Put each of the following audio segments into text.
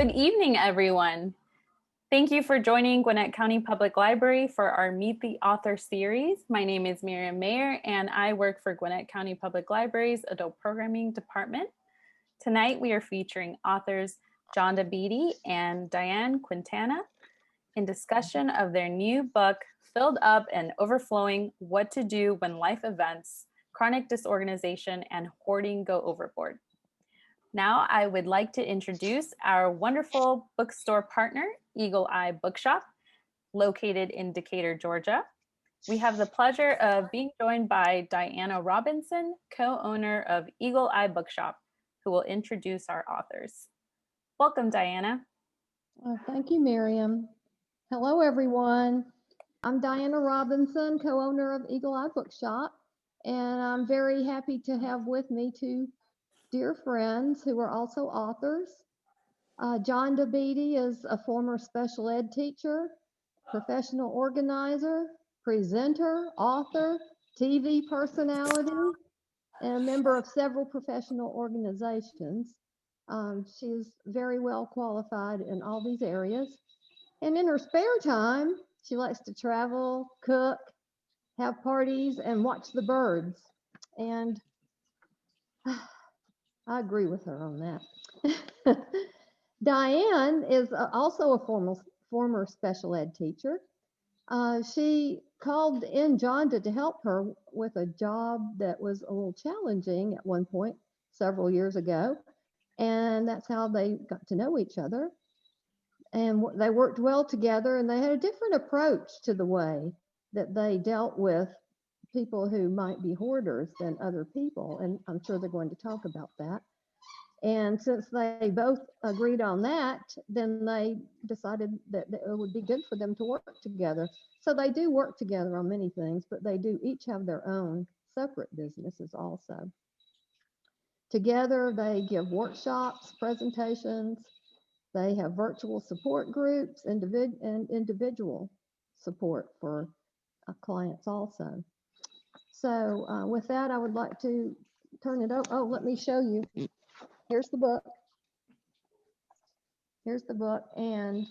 Good evening, everyone. Thank you for joining Gwinnett County Public Library for our Meet the Author series. My name is Miriam Mayer, and I work for Gwinnett County Public Library's Adult Programming Department. Tonight, we are featuring authors Jonda Beattie and Diane Quintana in discussion of their new book, Filled Up and Overflowing: What to Do When Life Events, Chronic Disorganization, and Hoarding Go Overboard. Now I would like to introduce our wonderful bookstore partner, Eagle Eye Bookshop, located in Decatur, Georgia. We have the pleasure of being joined by Diana Robinson, co-owner of Eagle Eye Bookshop, who will introduce our authors. Welcome, Diana. Thank you, Miriam. Hello, everyone. I'm Diana Robinson, co-owner of Eagle Eye Bookshop, and I'm very happy to have with me two dear friends who are also authors. Jonda Beattie is a former special ed teacher, professional organizer, presenter, author, TV personality, and a member of several professional organizations. She is very well qualified in all these areas. And in her spare time, she likes to travel, cook, have parties, and watch the birds. And I agree with her on that. Diane is also a former special ed teacher. She called in Jonda to help her with a job that was a little challenging at one point several years ago. And that's how they got to know each other. And they worked well together, and they had a different approach to the way that they dealt with people who might be hoarders than other people. And I'm sure they're going to talk about that. And since they both agreed on that, then they decided that it would be good for them to work together. So they do work together on many things, but they do each have their own separate businesses also. Together, they give workshops, presentations. They have virtual support groups and individual support for clients also. So with that, I would like to turn it over. Oh, let me show you. Here's the book. Here's the book, and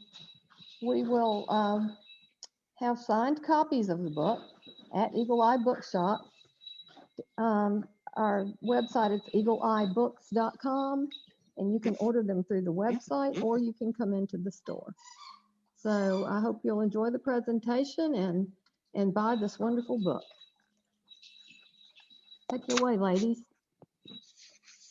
we will have signed copies of the book at Eagle Eye Bookshop. Our website is eagleeyebooks.com, and you can order them through the website, or you can come into the store. So I hope you'll enjoy the presentation and buy this wonderful book. Take it away, ladies.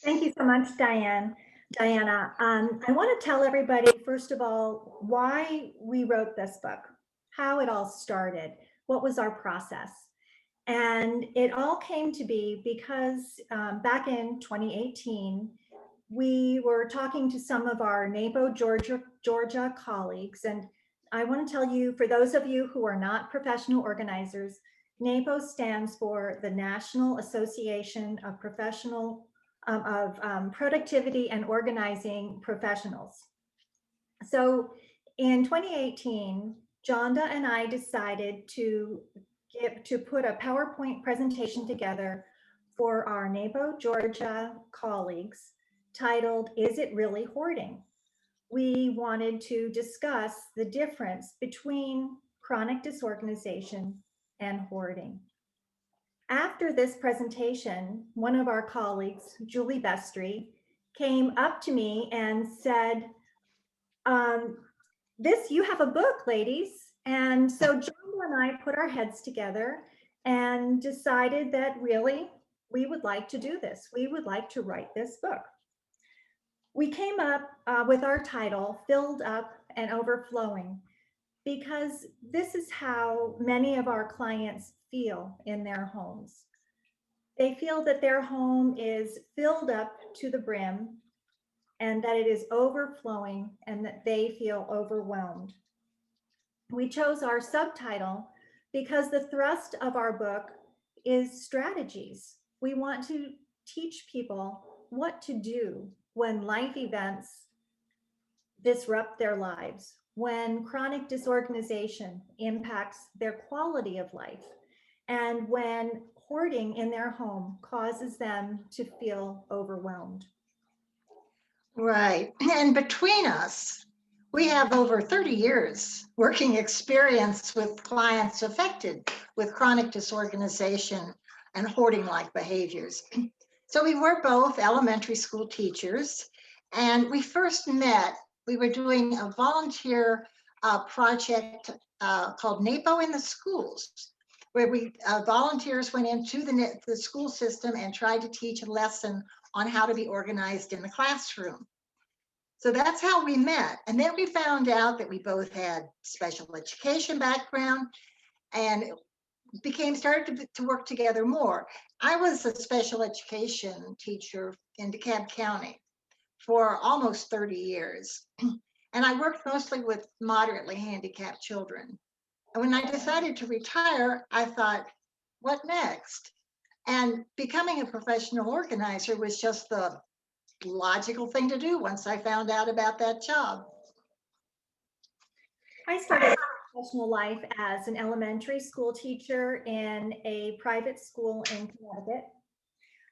Thank you so much, Diana. I want to tell everybody, first of all, why we wrote this book, how it all started, what was our process. And it all came to be because back in 2018, we were talking to some of our NAPO, Georgia colleagues. And I want to tell you, for those of you who are not professional organizers, NAPO stands for the National Association of Productivity and Organizing Professionals. So in 2018, Jonda and I decided to put a PowerPoint presentation together for our NAPO Georgia colleagues titled, "Is It Really Hoarding?" We wanted to discuss the difference between chronic disorganization and hoarding. After this presentation, one of our colleagues, Julie Bestry, came up to me and said, you have a book, ladies. And so Jonda and I put our heads together and decided that really we would like to do this. We would like to write this book. We came up with our title, Filled Up and Overflowing, because this is how many of our clients feel in their homes. They feel that their home is filled up to the brim and that it is overflowing and that they feel overwhelmed. We chose our subtitle because the thrust of our book is strategies. We want to teach people what to do when life events disrupt their lives, when chronic disorganization impacts their quality of life, and when hoarding in their home causes them to feel overwhelmed. Right. And between us, we have over 30 years working experience with clients affected with chronic disorganization and hoarding-like behaviors. So we were both elementary school teachers, and we first met, we were doing a volunteer project called NAPO in the schools, where volunteers went into the school system and tried to teach a lesson on how to be organized in the classroom. So that's how we met. And then we found out that we both had special education background and started to work together more. I was a special education teacher in DeKalb County for almost 30 years. And I worked mostly with moderately handicapped children. And when I decided to retire, I thought, what next? And becoming a professional organizer was just the logical thing to do once I found out about that job. I started professional life as an elementary school teacher in a private school in Connecticut.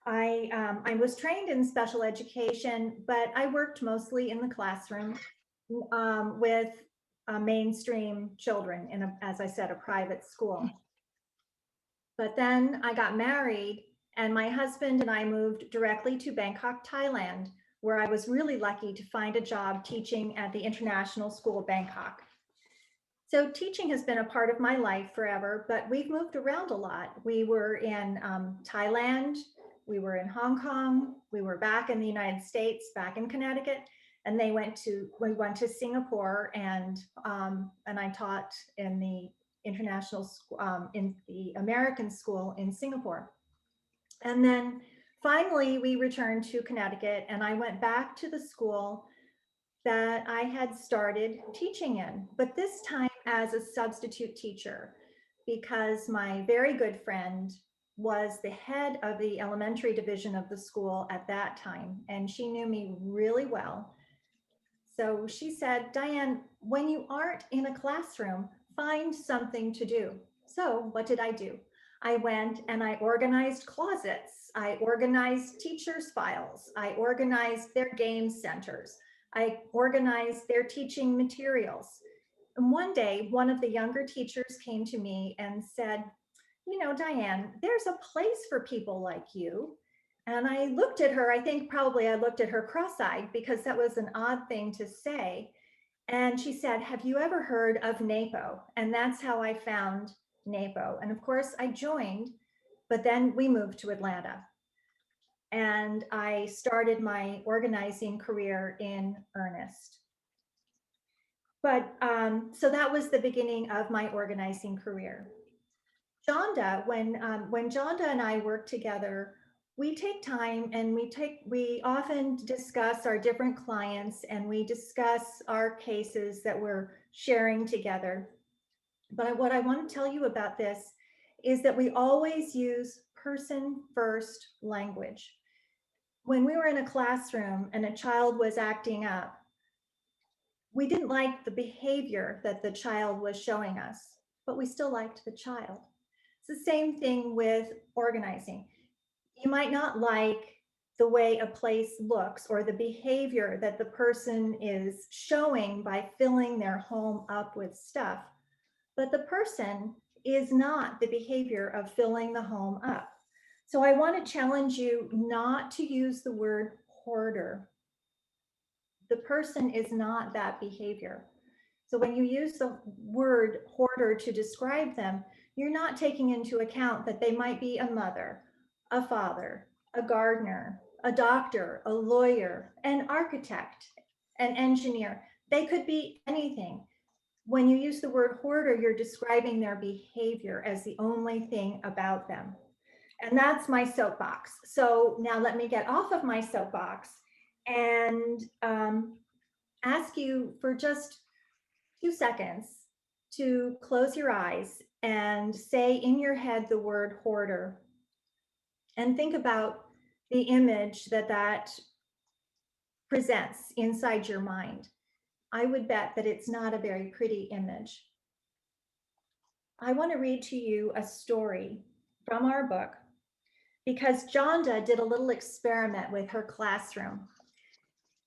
I was trained in special education, but I worked mostly in the classroom with mainstream children in, as I said, a private school. But then I got married, and my husband and I moved directly to Bangkok, Thailand, where I was really lucky to find a job teaching at the International School of Bangkok. So teaching has been a part of my life forever, but we've moved around a lot. We were in Thailand, we were in Hong Kong, we were back in the United States, back in Connecticut, and we went to Singapore, and I taught in the international school, in the American school in Singapore. And then finally we returned to Connecticut, and I went back to the school that I had started teaching in, but this time as a substitute teacher, because my very good friend was the head of the elementary division of the school at that time, and she knew me really well. So she said, Diane, when you aren't in a classroom, find something to do. So what did I do? I went and I organized closets. I organized teachers' files. I organized their game centers. I organized their teaching materials. And one day, one of the younger teachers came to me and said, you know, Diane, there's a place for people like you. And I looked at her, I think probably I looked at her cross-eyed because that was an odd thing to say. And she said, have you ever heard of NAPO? And that's how I found NAPO. And of course I joined, but then we moved to Atlanta. And I started my organizing career in earnest. But so that was the beginning of my organizing career. Jonda, when Jonda and I work together, we take time and we often discuss our different clients and we discuss our cases that we're sharing together. But what I want to tell you about this is that we always use person first language. When we were in a classroom and a child was acting up, we didn't like the behavior that the child was showing us, but we still liked the child. It's the same thing with organizing. You might not like the way a place looks or the behavior that the person is showing by filling their home up with stuff, but the person is not the behavior of filling the home up. So I want to challenge you not to use the word hoarder. The person is not that behavior. So when you use the word hoarder to describe them, you're not taking into account that they might be a mother, a father, a gardener, a doctor, a lawyer, an architect, an engineer. They could be anything. When you use the word hoarder, you're describing their behavior as the only thing about them. And that's my soapbox. So now let me get off of my soapbox and ask you for just 2 seconds to close your eyes and say in your head the word hoarder and think about the image that that presents inside your mind. I would bet that it's not a very pretty image. I want to read to you a story from our book because Jonda did a little experiment with her classroom.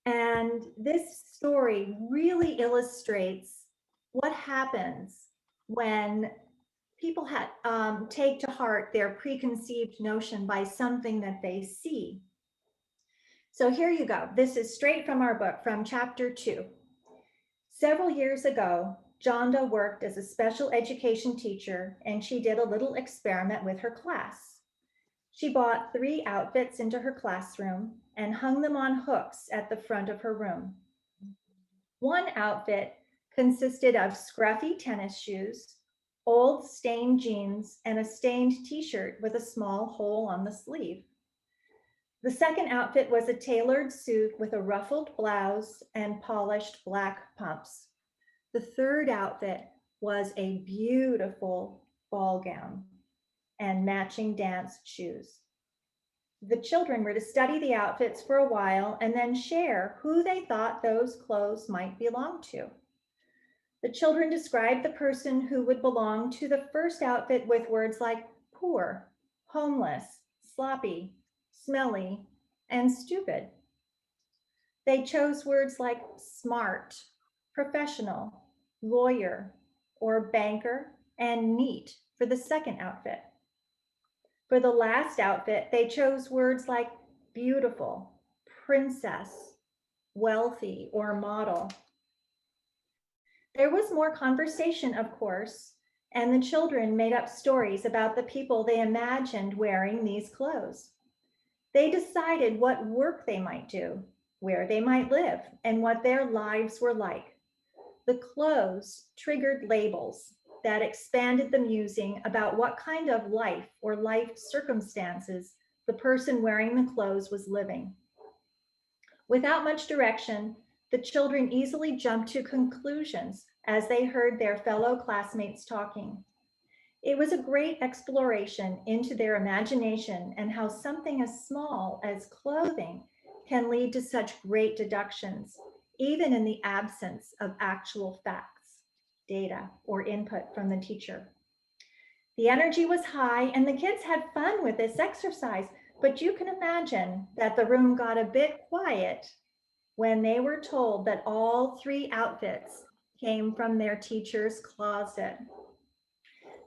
And this story really illustrates what happens when people take to heart their preconceived notion by something that they see. So here you go. This is straight from our book, from chapter 2. Several years ago, Jonda worked as a special education teacher, and she did a little experiment with her class. She bought 3 outfits into her classroom and hung them on hooks at the front of her room. One outfit consisted of scruffy tennis shoes, old stained jeans, and a stained t-shirt with a small hole on the sleeve. The second outfit was a tailored suit with a ruffled blouse and polished black pumps. The third outfit was a beautiful ball gown and matching dance shoes. The children were to study the outfits for a while and then share who they thought those clothes might belong to. The children described the person who would belong to the first outfit with words like poor, homeless, sloppy, smelly, and stupid. They chose words like smart, professional, lawyer, or banker, and neat for the second outfit. For the last outfit, they chose words like beautiful, princess, wealthy, or model. There was more conversation, of course, and the children made up stories about the people they imagined wearing these clothes. They decided what work they might do, where they might live, and what their lives were like. The clothes triggered labels that expanded the musing about what kind of life or life circumstances the person wearing the clothes was living. Without much direction, the children easily jumped to conclusions as they heard their fellow classmates talking. It was a great exploration into their imagination and how something as small as clothing can lead to such great deductions, even in the absence of actual facts, data, or input from the teacher. The energy was high and the kids had fun with this exercise, but you can imagine that the room got a bit quiet when they were told that all 3 outfits came from their teacher's closet.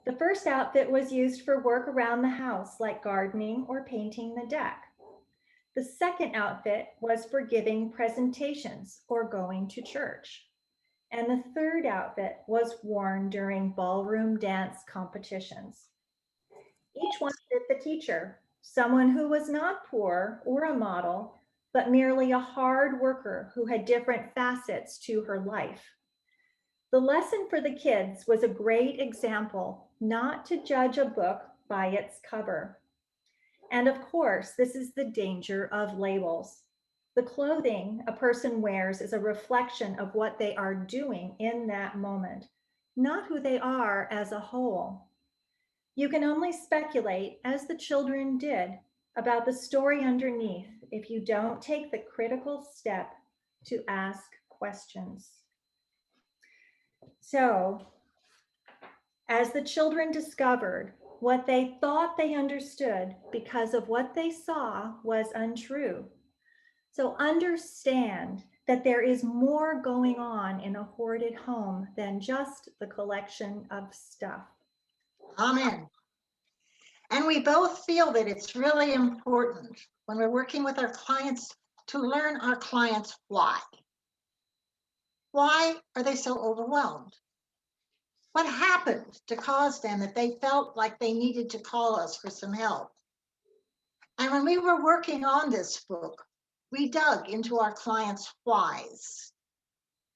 The first outfit was used for work around the house, like gardening or painting the deck. The second outfit was for giving presentations or going to church. And the third outfit was worn during ballroom dance competitions. Each one fit the teacher, someone who was not poor or a model, but merely a hard worker who had different facets to her life. The lesson for the kids was a great example not to judge a book by its cover. And of course, this is the danger of labels. The clothing a person wears is a reflection of what they are doing in that moment, not who they are as a whole. You can only speculate, as the children did, about the story underneath if you don't take the critical step to ask questions. So, as the children discovered, what they thought they understood because of what they saw was untrue. So understand that there is more going on in a hoarded home than just the collection of stuff. Amen. And we both feel that it's really important when we're working with our clients to learn our clients why. Why are they so overwhelmed? What happened to cause them that they felt like they needed to call us for some help? And when we were working on this book, we dug into our clients' whys.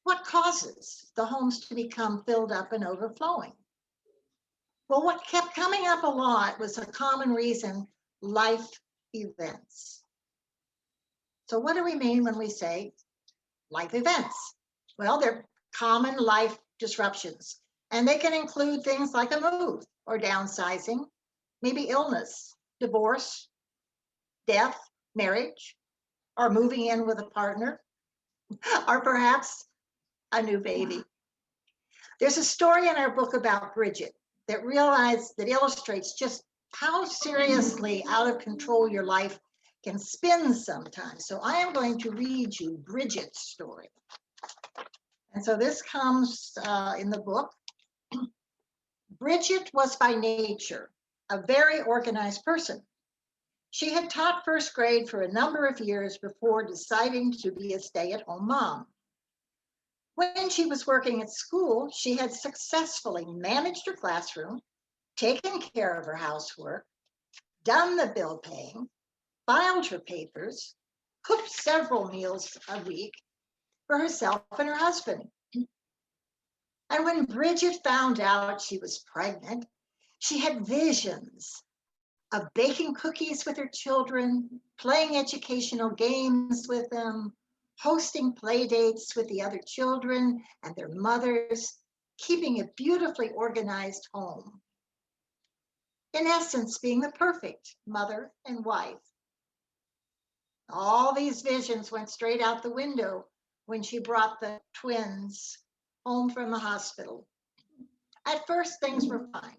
What causes the homes to become filled up and overflowing? Well, what kept coming up a lot was a common reason: life events. So what do we mean when we say life events? Well, they're common life disruptions, and they can include things like a move or downsizing, maybe illness, divorce, death, marriage, or moving in with a partner, or perhaps a new baby. There's a story in our book about Bridget that illustrates just how seriously out of control your life can spin sometimes. So I am going to read you Bridget's story. And so this comes in the book. Bridget was by nature a very organized person. She had taught first grade for a number of years before deciding to be a stay-at-home mom. When she was working at school, she had successfully managed her classroom, taken care of her housework, done the bill paying, filed her papers, cooked several meals a week for herself and her husband. And when Bridget found out she was pregnant, she had visions of baking cookies with her children, playing educational games with them, hosting play dates with the other children and their mothers, keeping a beautifully organized home. In essence, being the perfect mother and wife. All these visions went straight out the window when she brought the twins home from the hospital. At first, things were fine.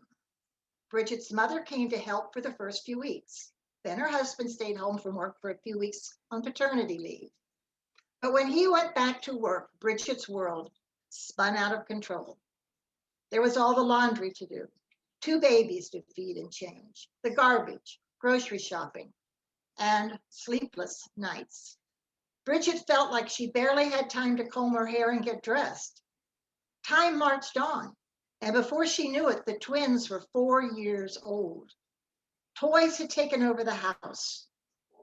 Bridget's mother came to help for the first few weeks. Then her husband stayed home from work for a few weeks on paternity leave. But when he went back to work, Bridget's world spun out of control. There was all the laundry to do, 2 babies to feed and change, the garbage, grocery shopping, and sleepless nights. Bridget felt like she barely had time to comb her hair and get dressed. Time marched on. And before she knew it, the twins were 4 years old. Toys had taken over the house.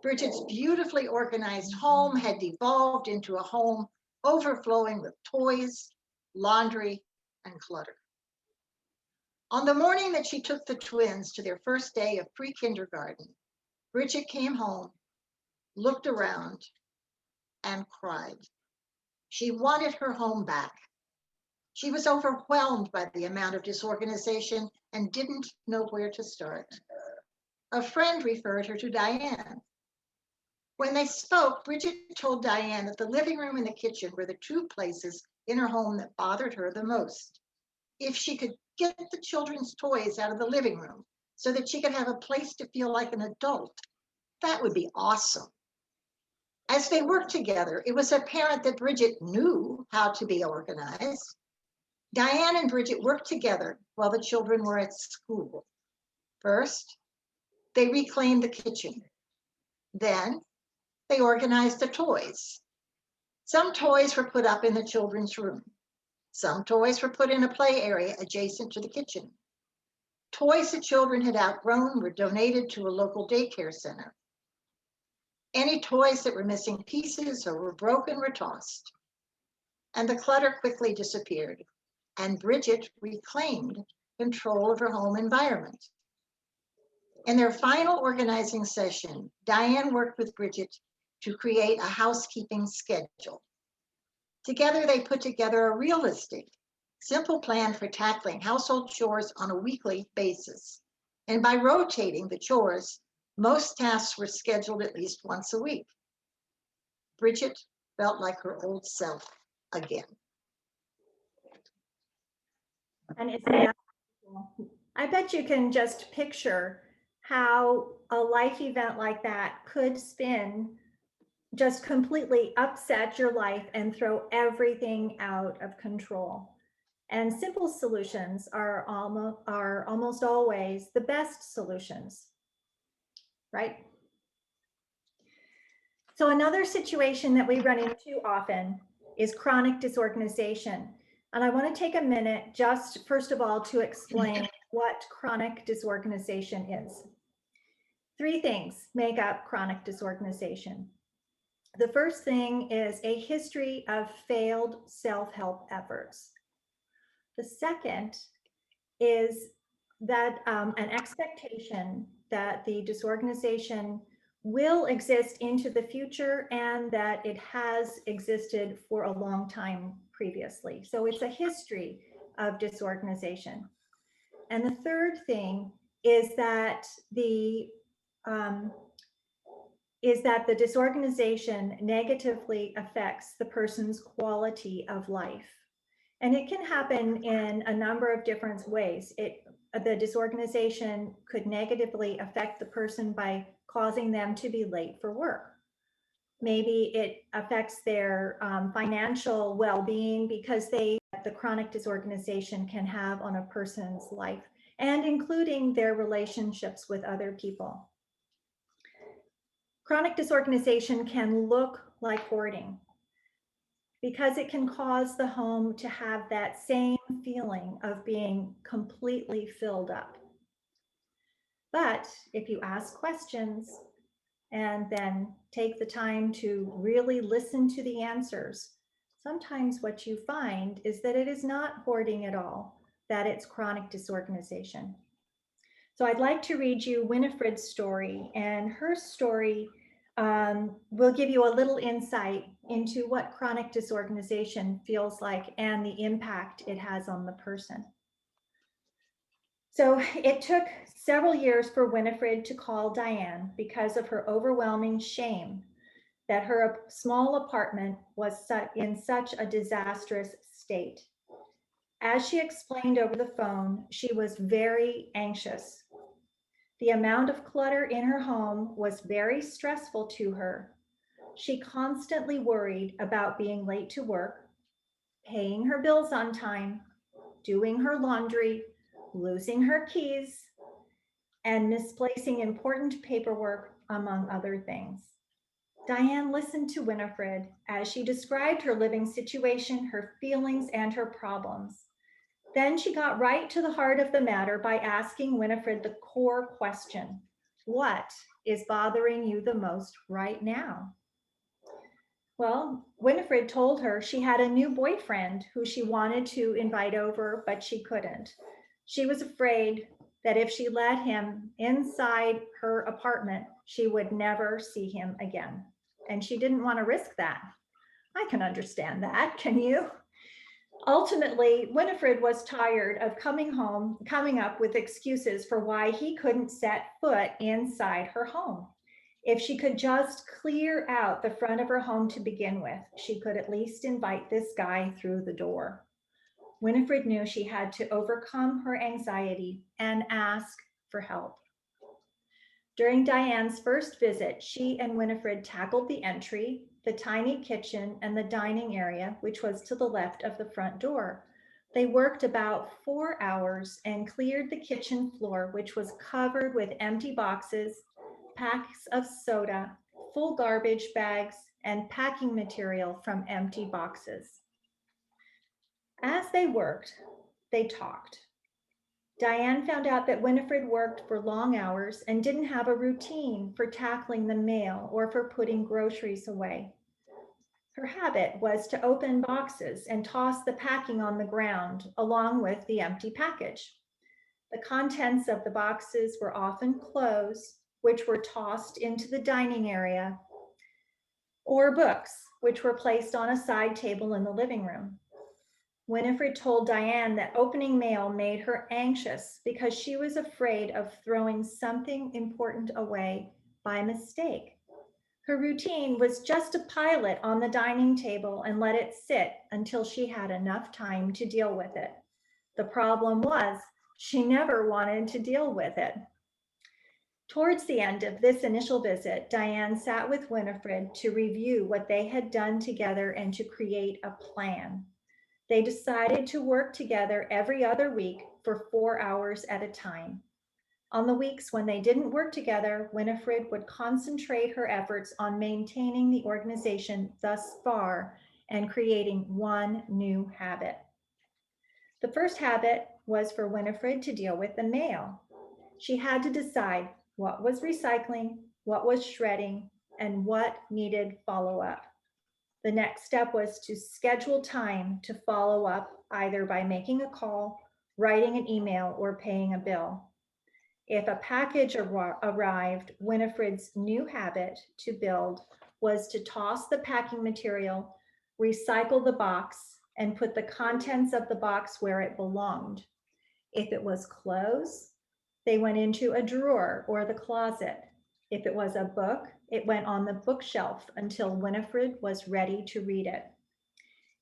Bridget's beautifully organized home had devolved into a home overflowing with toys, laundry, and clutter. On the morning that she took the twins to their first day of pre-kindergarten, Bridget came home, looked around, and cried. She wanted her home back. She was overwhelmed by the amount of disorganization and didn't know where to start. A friend referred her to Diane. When they spoke, Bridget told Diane that the living room and the kitchen were the 2 places in her home that bothered her the most. If she could get the children's toys out of the living room so that she could have a place to feel like an adult, that would be awesome. As they worked together, it was apparent that Bridget knew how to be organized. Diane and Bridget worked together while the children were at school. First, they reclaimed the kitchen. Then, they organized the toys. Some toys were put up in the children's room. Some toys were put in a play area adjacent to the kitchen. Toys the children had outgrown were donated to a local daycare center. Any toys that were missing pieces or were broken were tossed. And the clutter quickly disappeared. And Bridget reclaimed control of her home environment. In their final organizing session, Diane worked with Bridget to create a housekeeping schedule. Together, they put together a realistic, simple plan for tackling household chores on a weekly basis. And by rotating the chores, most tasks were scheduled at least once a week. Bridget felt like her old self again. And isn't that cool? I bet you can just picture how a life event like that could spin, just completely upset your life and throw everything out of control. And simple solutions are almost always the best solutions, right? So another situation that we run into often is chronic disorganization. And I want to take a minute just first of all to explain what chronic disorganization is. 3 things make up chronic disorganization. The first thing is a history of failed self-help efforts. The second is that an expectation that the disorganization will exist into the future and that it has existed for a long time previously. So it's a history of disorganization. And the third thing is that the disorganization negatively affects the person's quality of life. And it can happen in a number of different ways. The disorganization could negatively affect the person by causing them to be late for work. Maybe it affects their financial well-being because the chronic disorganization can have on a person's life, and including their relationships with other people. Chronic disorganization can look like hoarding because it can cause the home to have that same feeling of being completely filled up. But if you ask questions and then take the time to really listen to the answers, sometimes what you find is that it is not hoarding at all, that it's chronic disorganization. So I'd like to read you Winifred's story, and her story will give you a little insight into what chronic disorganization feels like and the impact it has on the person. So it took several years for Winifred to call Diane because of her overwhelming shame that her small apartment was in such a disastrous state. As she explained over the phone, she was very anxious. The amount of clutter in her home was very stressful to her. She constantly worried about being late to work, paying her bills on time, doing her laundry, losing her keys, and misplacing important paperwork, among other things. Diane listened to Winifred as she described her living situation, her feelings, and her problems. Then she got right to the heart of the matter by asking Winifred the core question: what is bothering you the most right now? Well, Winifred told her she had a new boyfriend who she wanted to invite over, but she couldn't. She was afraid that if she let him inside her apartment, she would never see him again. And she didn't want to risk that. I can understand that, can you? Ultimately, Winifred was tired of coming up with excuses for why he couldn't set foot inside her home. If she could just clear out the front of her home to begin with, she could at least invite this guy through the door. Winifred knew she had to overcome her anxiety and ask for help. During Diane's first visit, she and Winifred tackled the entry, the tiny kitchen, and the dining area, which was to the left of the front door. They worked about 4 hours and cleared the kitchen floor, which was covered with empty boxes, packs of soda, full garbage bags, and packing material from empty boxes. As they worked, they talked. Diane found out that Winifred worked for long hours and didn't have a routine for tackling the mail or for putting groceries away. Her habit was to open boxes and toss the packing on the ground along with the empty package. The contents of the boxes were often clothes, which were tossed into the dining area, or books, which were placed on a side table in the living room. Winifred told Diane that opening mail made her anxious because she was afraid of throwing something important away by mistake. Her routine was just to pile it on the dining table and let it sit until she had enough time to deal with it. The problem was she never wanted to deal with it. Towards the end of this initial visit, Diane sat with Winifred to review what they had done together and to create a plan. They decided to work together every other week for 4 hours at a time. On the weeks when they didn't work together, Winifred would concentrate her efforts on maintaining the organization thus far and creating one new habit. The first habit was for Winifred to deal with the mail. She had to decide what was recycling, what was shredding, and what needed follow-up. The next step was to schedule time to follow up, either by making a call, writing an email, or paying a bill. If a package arrived, Winifred's new habit to build was to toss the packing material, recycle the box, and put the contents of the box where it belonged. If it was clothes, they went into a drawer or the closet. If it was a book, it went on the bookshelf until Winifred was ready to read it.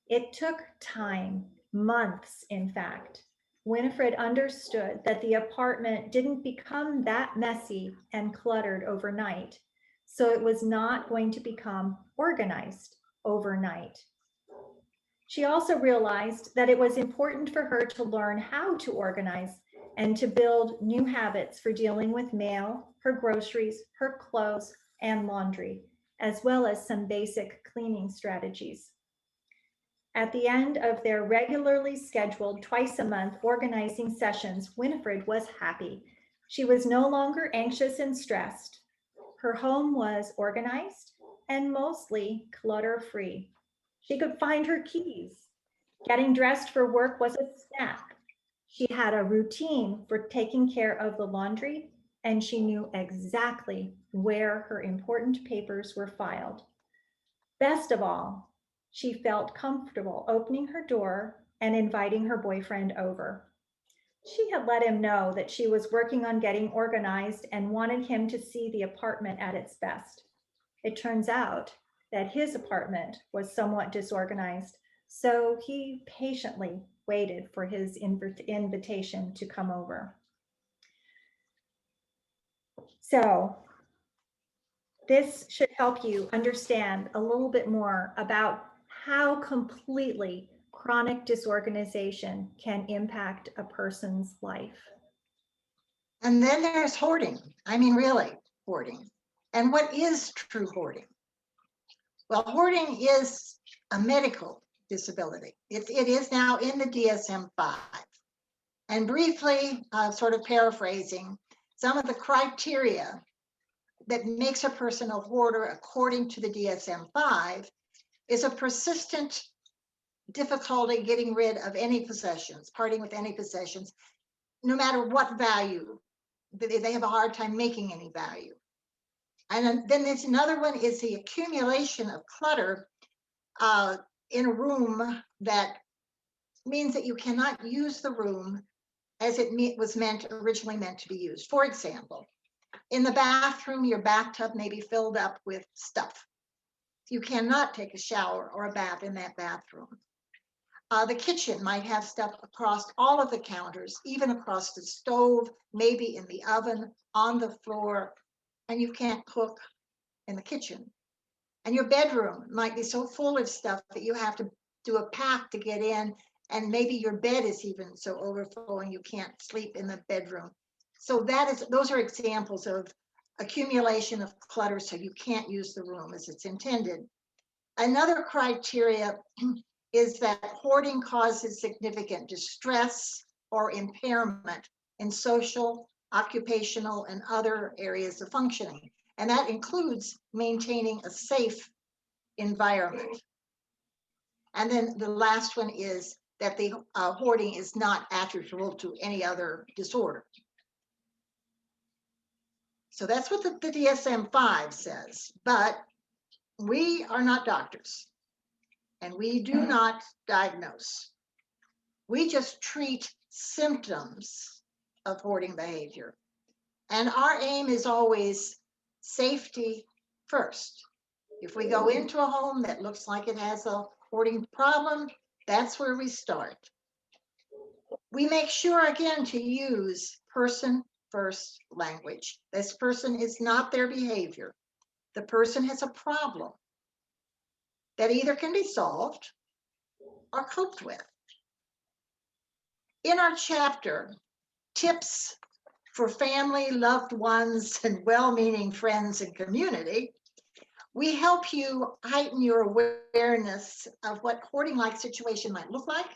It took time, months in fact, Winifred understood that the apartment didn't become that messy and cluttered overnight, so it was not going to become organized overnight. She also realized that it was important for her to learn how to organize and to build new habits for dealing with mail, her groceries, her clothes, and laundry, as well as some basic cleaning strategies. At the end of their regularly scheduled twice-a-month organizing sessions, Winifred was happy. She was no longer anxious and stressed. Her home was organized and mostly clutter-free. She could find her keys. Getting dressed for work was a snap. She had a routine for taking care of the laundry, and she knew exactly where her important papers were filed. Best of all, she felt comfortable opening her door and inviting her boyfriend over. She had let him know that she was working on getting organized and wanted him to see the apartment at its best. It turns out that his apartment was somewhat disorganized, so he patiently waited for his invitation to come over. So this should help you understand a little bit more about how completely chronic disorganization can impact a person's life. And then there's hoarding. I mean, really, hoarding. And what is true hoarding? Well, hoarding is a medical disability. It is now in the DSM-5. And briefly, sort of paraphrasing, some of the criteria that makes a person a hoarder according to the DSM-5 is a persistent difficulty getting rid of any possessions, parting with any possessions, no matter what value. They have a hard time making any value. And then there's another one is the accumulation of clutter in a room that means that you cannot use the room as it was originally meant to be used. For example, in the bathroom, your bathtub may be filled up with stuff. You cannot take a shower or a bath in that bathroom. The kitchen might have stuff across all of the counters, even across the stove, maybe in the oven, on the floor, and you can't cook in the kitchen. And your bedroom might be so full of stuff that you have to do a pack to get in, and maybe your bed is even so overflowing you can't sleep in the bedroom. So those are examples of accumulation of clutter, so you can't use the room as it's intended. Another criteria is that hoarding causes significant distress or impairment in social, occupational, and other areas of functioning. And that includes maintaining a safe environment. And then the last one is that the hoarding is not attributable to any other disorder. So that's what the DSM-5 says, but we are not doctors and we do not diagnose. We just treat symptoms of hoarding behavior. And our aim is always safety first. If we go into a home that looks like it has a hoarding problem, that's where we start. We make sure, again, to use person first language. This person is not their behavior. The person has a problem that either can be solved or coped with. In our chapter, Tips for Family, Loved Ones, and Well-Meaning Friends and Community, we help you heighten your awareness of what hoarding-like situation might look like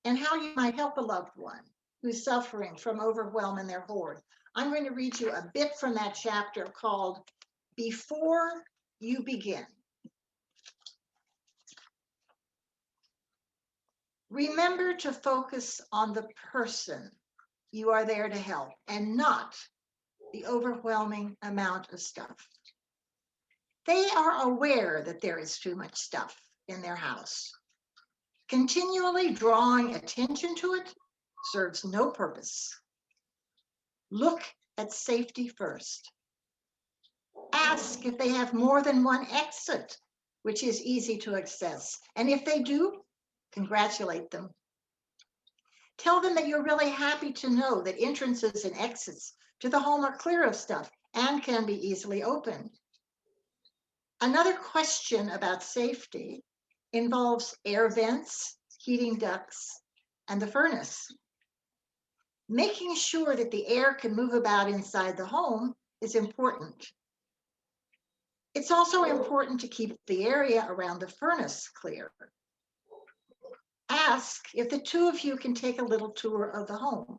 and how you might help a loved one who's suffering from overwhelm in their hoard. I'm going to read you a bit from that chapter called Before You Begin. Remember to focus on the person you are there to help and not the overwhelming amount of stuff. They are aware that there is too much stuff in their house. Continually drawing attention to it serves no purpose. Look at safety first. Ask if they have more than one exit, which is easy to access. And if they do, congratulate them. Tell them that you're really happy to know that entrances and exits to the home are clear of stuff and can be easily opened. Another question about safety involves air vents, heating ducts, and the furnace. Making sure that the air can move about inside the home is important. It's also important to keep the area around the furnace clear. Ask if the two of you can take a little tour of the home.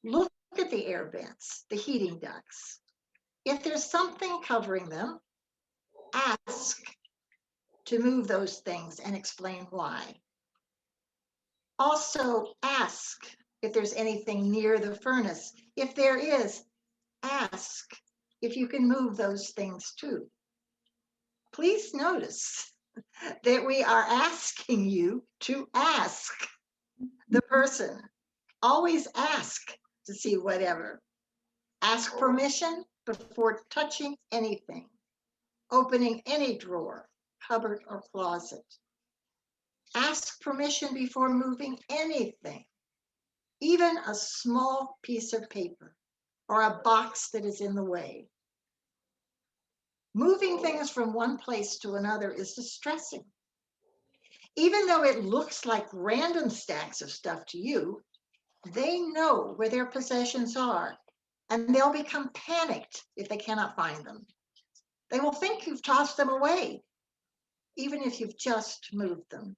Look at the air vents, the heating ducts. If there's something covering them, ask to move those things and explain why. Also, ask if there's anything near the furnace. If there is, ask if you can move those things too. Please notice that we are asking you to ask the person. Always ask to see whatever. Ask permission before touching anything, opening any drawer, cupboard, or closet. Ask permission before moving anything, even a small piece of paper or a box that is in the way. Moving things from one place to another is distressing. Even though it looks like random stacks of stuff to you, they know where their possessions are, and they'll become panicked if they cannot find them. They will think you've tossed them away, even if you've just moved them.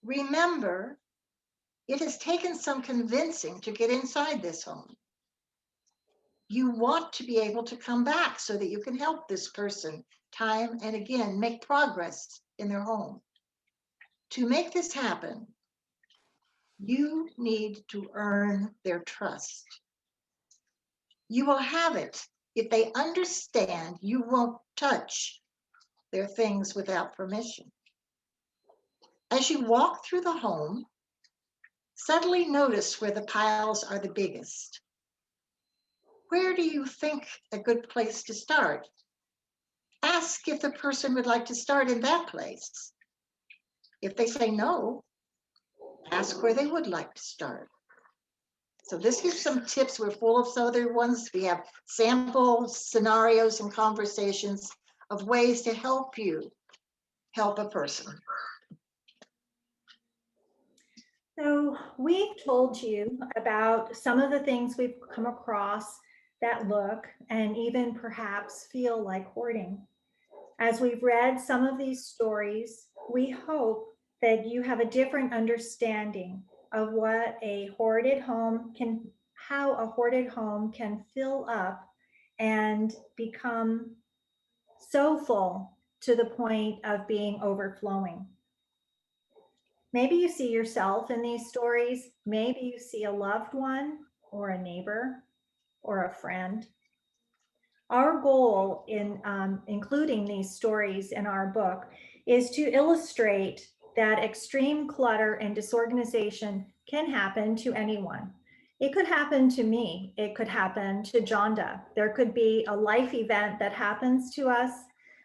Remember, it has taken some convincing to get inside this home. You want to be able to come back so that you can help this person time and again make progress in their home. To make this happen, you need to earn their trust. You will have it if they understand you won't touch their things without permission. As you walk through the home, subtly notice where the piles are the biggest. Where do you think a good place to start? Ask if the person would like to start in that place. If they say no, ask where they would like to start. So this gives some tips. We're full of other ones. We have sample scenarios and conversations of ways to help you help a person. So we've told you about some of the things we've come across that look and even perhaps feel like hoarding. As we've read some of these stories, we hope that you have a different understanding of what a hoarded home can, how a hoarded home can fill up and become so full to the point of being overflowing. Maybe you see yourself in these stories. Maybe you see a loved one or a neighbor or a friend. Our goal in including these stories in our book is to illustrate that extreme clutter and disorganization can happen to anyone. It could happen to me. It could happen to Jonda. There could be a life event that happens to us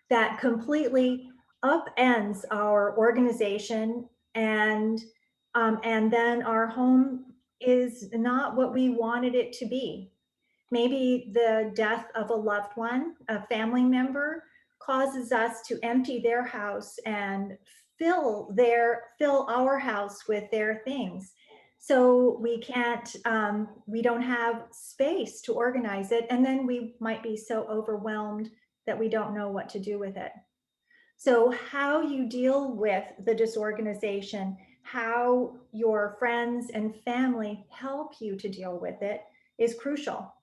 that completely upends our organization, and then our home is not what we wanted it to be. Maybe the death of a loved one, a family member, causes us to empty their house and fill our house with their things. So we can't, we don't have space to organize it. And then we might be so overwhelmed that we don't know what to do with it. So how you deal with the disorganization, how your friends and family help you to deal with it is crucial.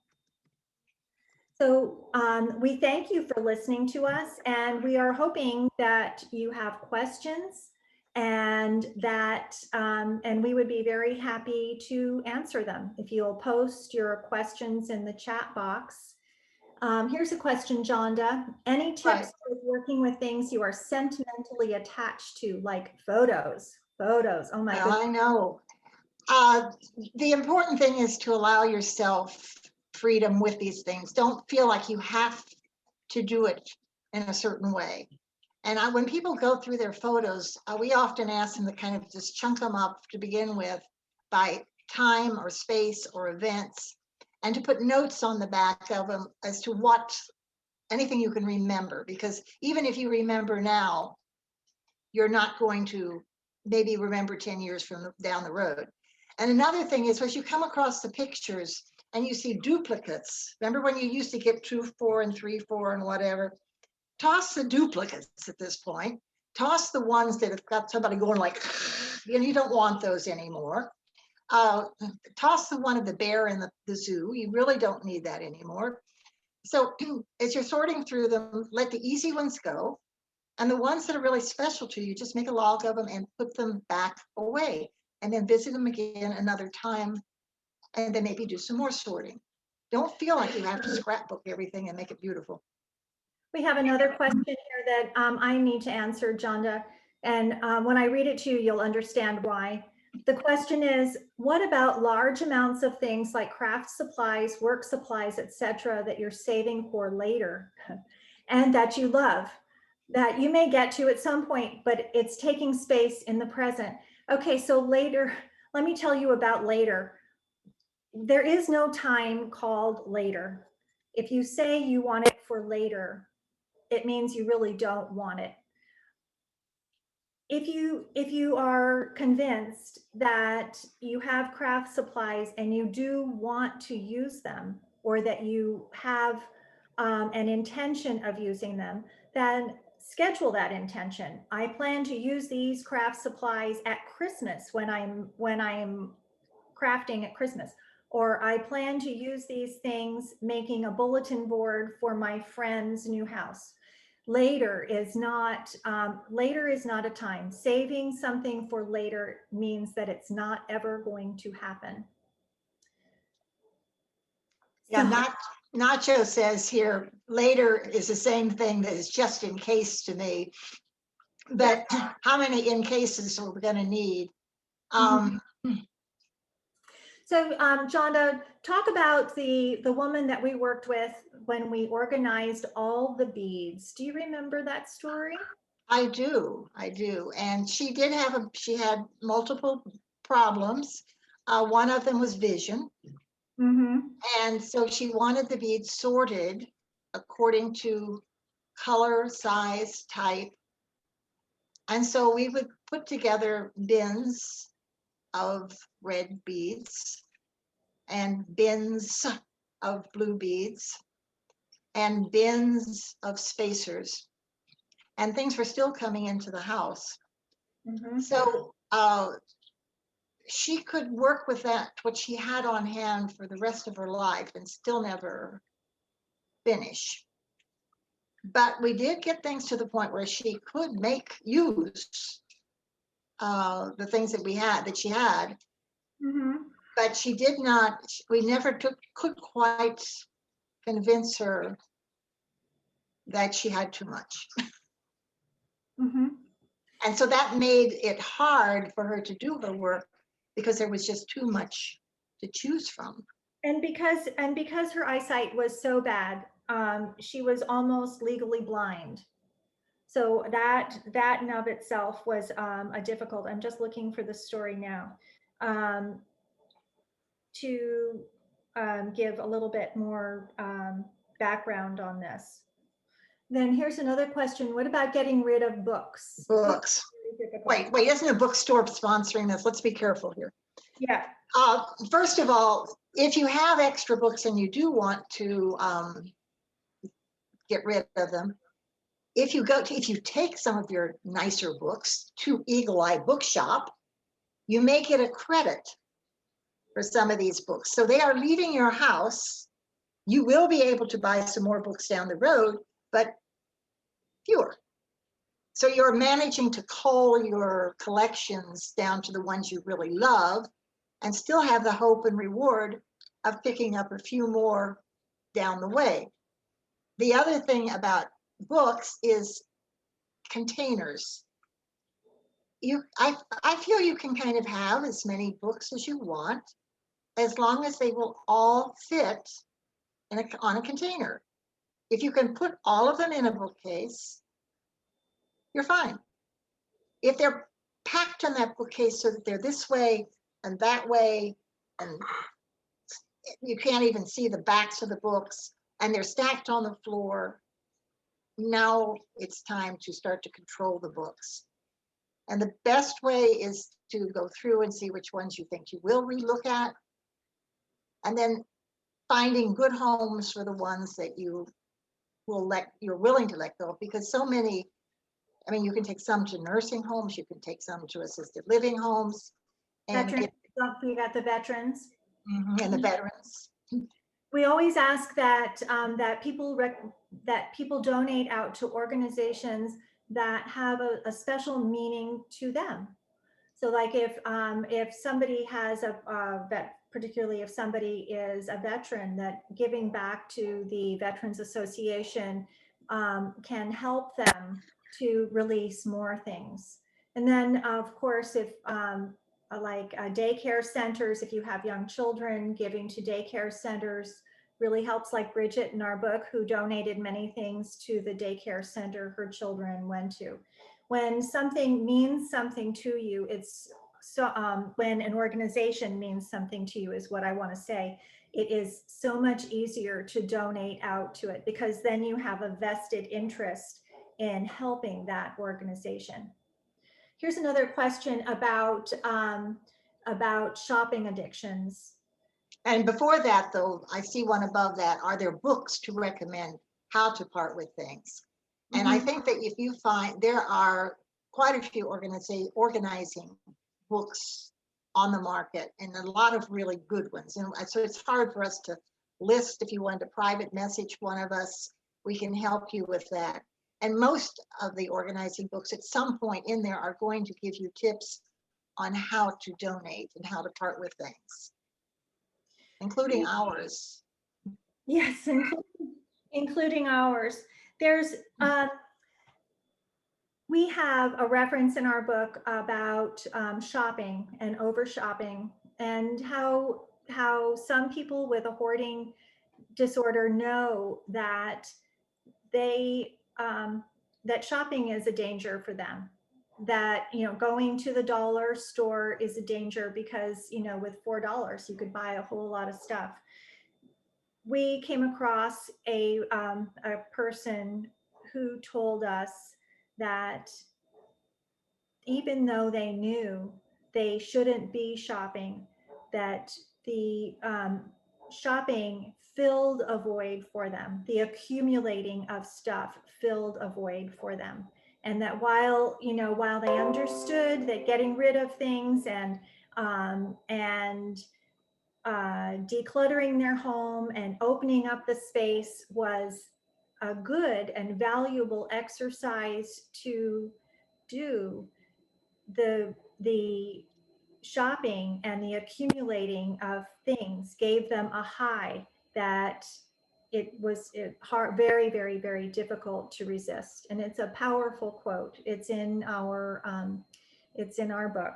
So we thank you for listening to us, and we are hoping that you have questions and that and we would be very happy to answer them if you'll post your questions in the chat box. Here's a question, Jonda. Any tips for working with things you are sentimentally attached to, like photos? Photos, oh my goodness. I know. The important thing is to allow yourself freedom with these things. Don't feel like you have to do it in a certain way. And when people go through their photos, we often ask them to kind of just chunk them up to begin with by time or space or events, and to put notes on the back of them as to anything you can remember. Because even if you remember now, you're not going to maybe remember 10 years from down the road. And another thing is, as you come across the pictures and you see duplicates, remember when you used to get 2, 4, and 3, 4, and whatever? Toss the duplicates at this point. Toss the ones that have got somebody going like, you don't want those anymore. Toss the one of the bear in the zoo. You really don't need that anymore. So as you're sorting through them, let the easy ones go. And the ones that are really special to you, just make a log of them and put them back away. And then visit them again another time. And then maybe do some more sorting. Don't feel like you have to scrapbook everything and make it beautiful. We have another question here that I need to answer, Jonda. And when I read it to you, you'll understand why. The question is, what about large amounts of things like craft supplies, work supplies, etc., that you're saving for later and that you love, that you may get to at some point, but it's taking space in the present? Okay, so later, let me tell you about later. There is no time called later. If you say you want it for later, it means you really don't want it. If you are convinced that you have craft supplies and you do want to use them, or that you have an intention of using them, then schedule that intention. I plan to use these craft supplies at Christmas when I'm crafting at Christmas. Or I plan to use these things making a bulletin board for my friend's new house. Later is not a time. Saving something for later means that it's not ever going to happen. Yeah, Nacho says here, later is the same thing that is just in case to me. But how many in cases are we going to need? So Jonda, talk about the woman that we worked with when we organized all the beads. Do you remember that story? I do. And she had multiple problems. One of them was vision. Mm-hmm. And so she wanted the beads sorted according to color, size, type. And so we would put together bins of red beads and bins of blue beads and bins of spacers. And things were still coming into the house. Mm-hmm. So she could work with that, what she had on hand for the rest of her life, and still never finish. But we did get things to the point where she could use the things that she had. Mm-hmm. But she did not, we never could quite convince her that she had too much. Mm-hmm. And so that made it hard for her to do her work because there was just too much to choose from. And because her eyesight was so bad, she was almost legally blind. So that in of itself was a difficult. I'm just looking for the story now to give a little bit more background on this. Then here's another question. What about getting rid of books? Books. Wait, isn't a bookstore sponsoring this? Let's be careful here. Yeah. First of all, if you have extra books and you do want to get rid of them, if you take some of your nicer books to Eagle Eye Bookshop, you may get a credit for some of these books. So they are leaving your house. You will be able to buy some more books down the road, but fewer. So you're managing to cull your collections down to the ones you really love and still have the hope and reward of picking up a few more down the way. The other thing about books is containers. I feel you can kind of have as many books as you want, as long as they will all fit on a container. If you can put all of them in a bookcase, you're fine. If they're packed on that bookcase so that they're this way and that way, and you can't even see the backs of the books, and they're stacked on the floor, now it's time to start to control the books. And the best way is to go through and see which ones you think you will relook at, and then finding good homes for the ones that you're willing to let go of, because so many, I mean, you can take some to nursing homes, you can take some to assisted living homes, and Veterans, don't forget the veterans. and the veterans. We always ask that that people donate out to organizations that have a special meaning to them. So like if somebody has particularly if somebody is a veteran, that giving back to the Veterans Association can help them to release more things. And then of course, if like daycare centers, if you have young children, giving to daycare centers really helps, like Bridget in our book, who donated many things to the daycare center her children went to. When something means something to you, it's so when an organization means something to you, is what I want to say, it is so much easier to donate out to it, because then you have a vested interest in helping that organization. Here's another question about shopping addictions. And before that, though, I see one above that. Are there books to recommend how to part with things? And I think that if you find there are quite a few organizing books on the market, and a lot of really good ones. And so it's hard for us to list. If you want to private message one of us, we can help you with that. And most of the organizing books at some point in there are going to give you tips on how to donate and how to part with things, including ours. Yes, including ours. There's we have a reference in our book about shopping and over shopping, and how some people with a hoarding disorder know that they that shopping is a danger for them. That, you know, going to the dollar store is a danger because, you know, with $4 you could buy a whole lot of stuff. We came across a person who told us that even though they knew they shouldn't be shopping, that the shopping filled a void for them. The accumulating of stuff filled a void for them. And that while they understood that getting rid of things and decluttering their home and opening up the space was a good and valuable exercise to do, the shopping and the accumulating of things gave them a high that it was very, very, very difficult to resist. And it's a powerful quote. It's in our book.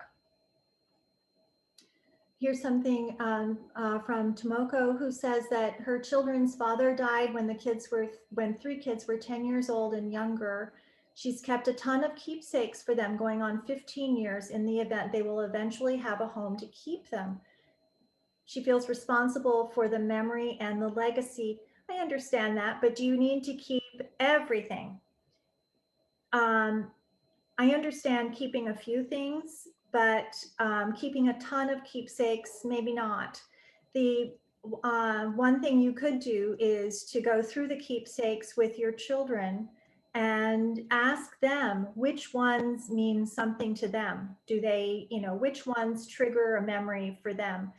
Here's something from Tomoko, who says that her children's father died when 3 kids were 10 years old and younger. She's kept a ton of keepsakes for them, going on 15 years, in the event they will eventually have a home to keep them. She feels responsible for the memory and the legacy. I understand that, but do you need to keep everything? I understand keeping a few things, but keeping a ton of keepsakes, maybe not. The one thing you could do is to go through the keepsakes with your children and ask them which ones mean something to them. Do they, which ones trigger a memory for them?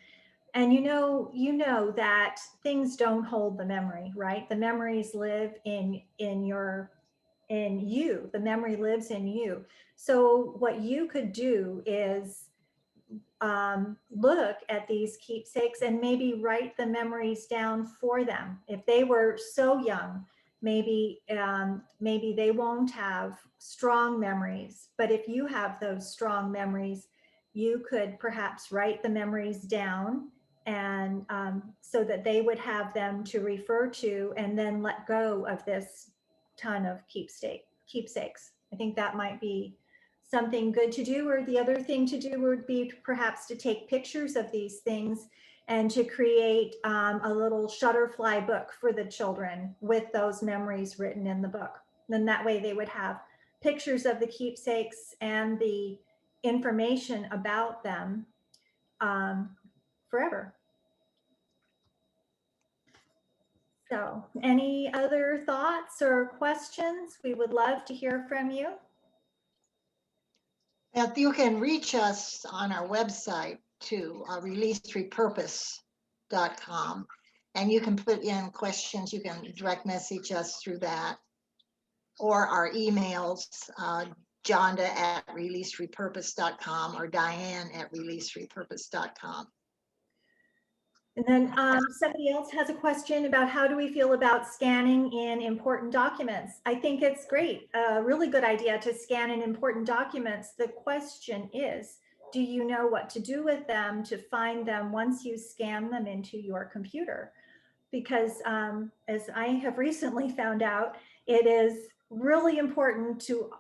And you know that things don't hold the memory, right? The memories live in you. The memory lives in you. So what you could do is look at these keepsakes and maybe write the memories down for them. If they were so young, maybe they won't have strong memories, but if you have those strong memories, you could perhaps write the memories down, and so that they would have them to refer to, and then let go of this ton of keepsakes. I think that might be something good to do. Or the other thing to do would be perhaps to take pictures of these things and to create a little Shutterfly book for the children with those memories written in the book. Then that way they would have pictures of the keepsakes and the information about them forever. So any other thoughts or questions? We would love to hear from you. You can reach us on our website to releasedrepurpose.com, and you can put in questions. You can direct message us through that, or our emails, Jonda@releasedrepurpose.com or Diane@releasedrepurpose.com. And then somebody else has a question about how do we feel about scanning in important documents? I think it's great, a really good idea to scan in important documents. The question is, do you know what to do with them to find them once you scan them into your computer? Because as I have recently found out, it is really important to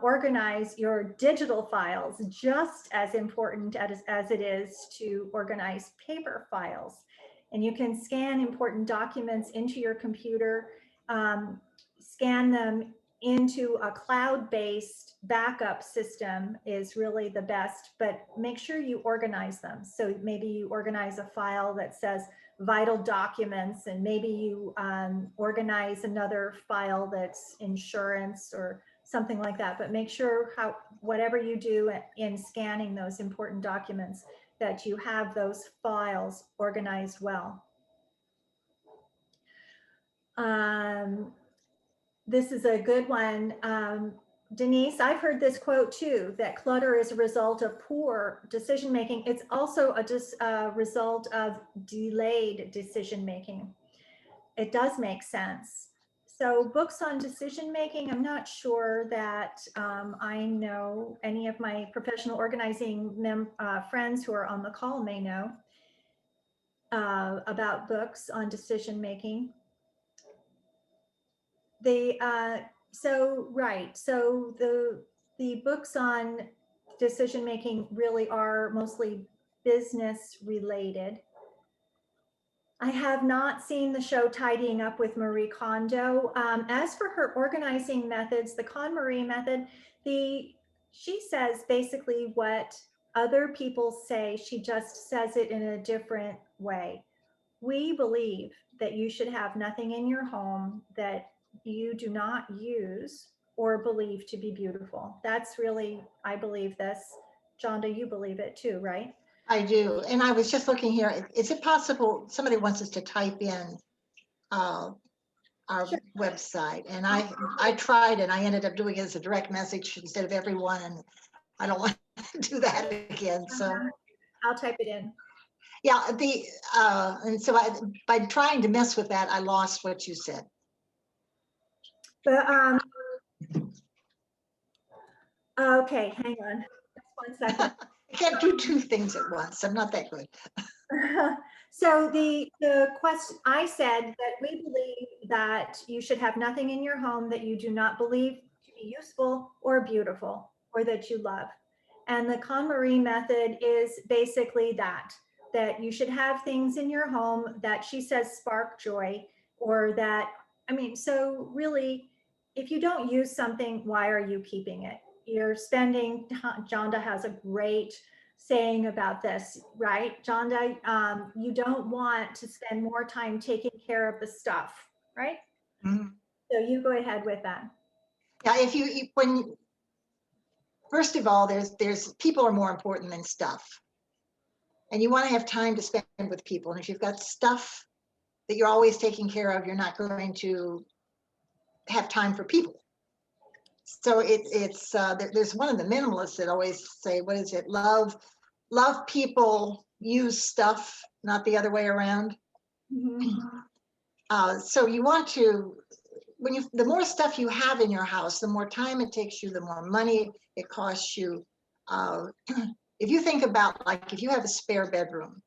organize your digital files, just as important as it is to organize paper files. And you can scan important documents into your computer, scan them into a cloud-based backup system is really the best, but make sure you organize them. So maybe you organize a file that says vital documents, and maybe you organize another file that's insurance or something like that. But make sure whatever you do in scanning those important documents, that you have those files organized well. This is a good one. Denise, I've heard this quote too, that clutter is a result of poor decision-making. It's also a result of delayed decision-making. It does make sense. So books on decision-making, I'm not sure that I know any of my professional organizing friends who are on the call may know about books on decision-making. So the books on decision making really are mostly business related. I have not seen the show Tidying Up with Marie Kondo. As for her organizing methods, the KonMari method, she says basically what other people say, she just says it in a different way. We believe that you should have nothing in your home that you do not use or believe to be beautiful. That's really, I believe this. Jonda, you believe it too, right? I do. And I was just looking here. Is it possible somebody wants us to type in our website? And I tried, and I ended up doing it as a direct message instead of everyone. And I don't want to do that again. So I'll type it in. yeah, and so by trying to mess with that, I lost what you said. But okay, hang on. Just 1 second. I can't do two things at once. I'm not that good. So the question, I said that we believe that you should have nothing in your home that you do not believe to be useful or beautiful or that you love. And the KonMari method is basically that you should have things in your home that she says spark joy, or that, I mean, so really, if you don't use something, why are you keeping it? You're spending, Jonda has a great saying about this, right? Jonda, you don't want to spend more time taking care of the stuff, right? Mm-hmm. So you go ahead with that. Yeah, first of all, there's people are more important than stuff. And you want to have time to spend with people. And if you've got stuff that you're always taking care of, you're not going to have time for people. So there's one of the minimalists that always say, what is it? Love people, use stuff, not the other way around. Mm-hmm. So you want to, the more stuff you have in your house, the more time it takes you, the more money it costs you. If you think about, like, if you have a spare bedroom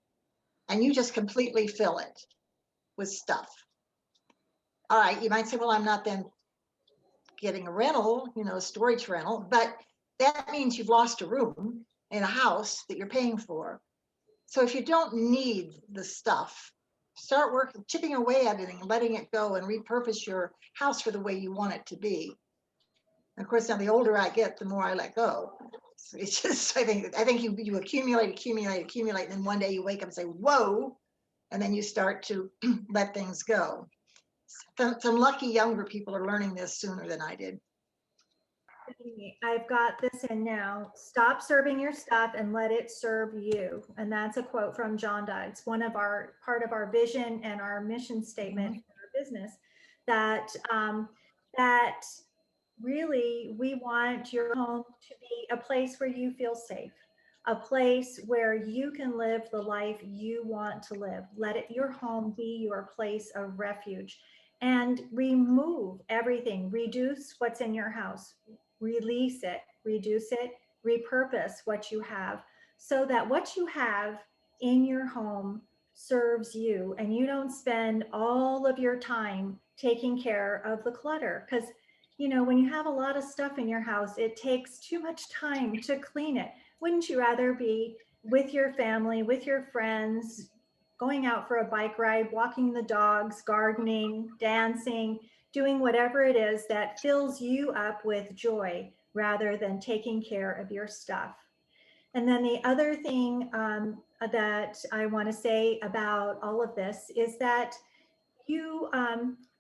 and you just completely fill it with stuff, all right, you might say, well, I'm not then getting a rental, storage rental, but that means you've lost a room in a house that you're paying for. So if you don't need the stuff, start working, chipping away at it and letting it go and repurpose your house for the way you want it to be. And of course, now the older I get, the more I let go. So it's just, I think you accumulate, and then one day you wake up and say, whoa, and then you start to let things go. Some lucky younger people are learning this sooner than I did. I've got this in now. Stop serving your stuff and let it serve you. And that's a quote from Jonda. It's part of our vision and our mission statement for our business, that really we want your home to be a place where you feel safe, a place where you can live the life you want to live. Let your home be your place of refuge, and remove everything. Reduce what's in your house, release it, reduce it, repurpose what you have, so that what you have in your home serves you, and you don't spend all of your time taking care of the clutter. Because when you have a lot of stuff in your house, it takes too much time to clean it. Wouldn't you rather be with your family, with your friends, going out for a bike ride, walking the dogs, gardening, dancing, doing whatever it is that fills you up with joy, rather than taking care of your stuff? And then the other thing that I want to say about all of this is that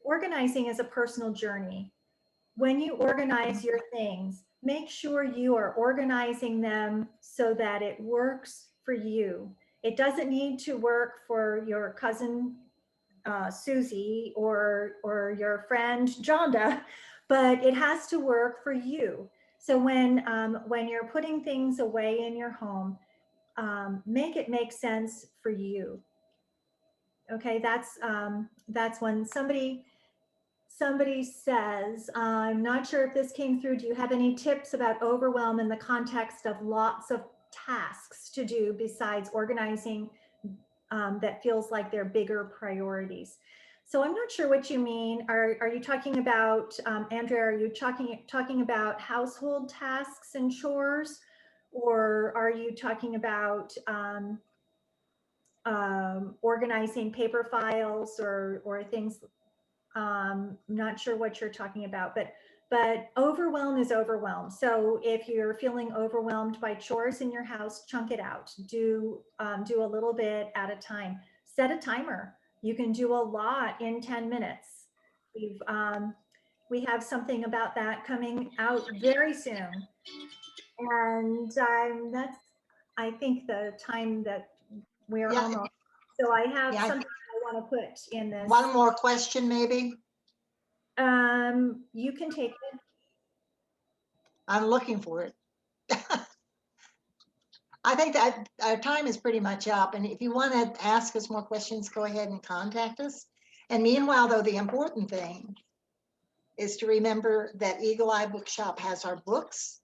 organizing is a personal journey. When you organize your things, make sure you are organizing them so that it works for you. It doesn't need to work for your cousin Susie or your friend Jonda, but it has to work for you. So when you're putting things away in your home, make it make sense for you. Okay, that's when somebody says, I'm not sure if this came through. Do you have any tips about overwhelm in the context of lots of tasks to do besides organizing that feels like they're bigger priorities? So I'm not sure what you mean. Are you talking about, Andrea, are you talking about household tasks and chores? Or are you talking about organizing paper files or things? Not sure what you're talking about, but overwhelm is overwhelm. So if you're feeling overwhelmed by chores in your house, chunk it out. Do a little bit at a time. Set a timer. You can do a lot in 10 minutes. We have something about that coming out very soon, and that's, I think, the time that we're almost. So I have something I want to put in this. One more question, maybe. You can take it. I'm looking for it. I think that our time is pretty much up. And if you want to ask us more questions, go ahead and contact us. And meanwhile, though, the important thing is to remember that Eagle Eye Bookshop has our books,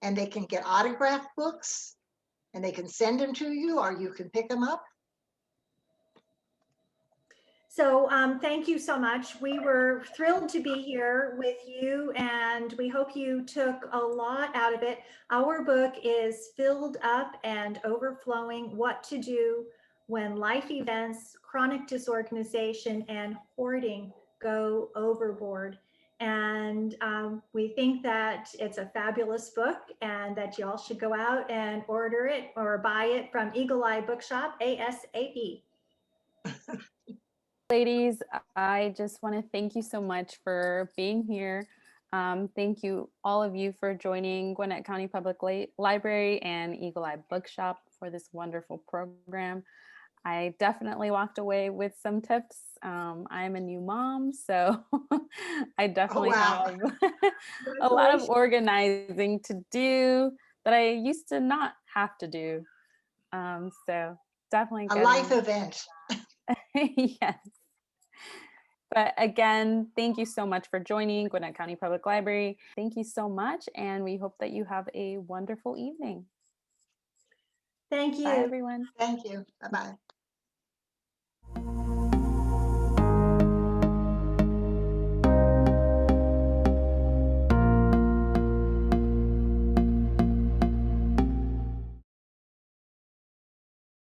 and they can get autographed books, and they can send them to you, or you can pick them up. So thank you so much. We were thrilled to be here with you, and we hope you took a lot out of it. Our book is Filled Up and Overflowing: What to Do When Life Events, Chronic Disorganization, and Hoarding Go Overboard. And we think that it's a fabulous book, and that you all should go out and order it or buy it from Eagle Eye Bookshop ASAP. Ladies, I just want to thank you so much for being here. Thank you, all of you, for joining Gwinnett County Public Library and Eagle Eye Bookshop for this wonderful program. I definitely walked away with some tips. I'm a new mom, so I definitely have a lot of organizing to do that I used to not have to do. So definitely a life event. Yes. But again, thank you so much for joining Gwinnett County Public Library. Thank you so much, and we hope that you have a wonderful evening. Thank you. Bye, everyone. Thank you. Bye-bye.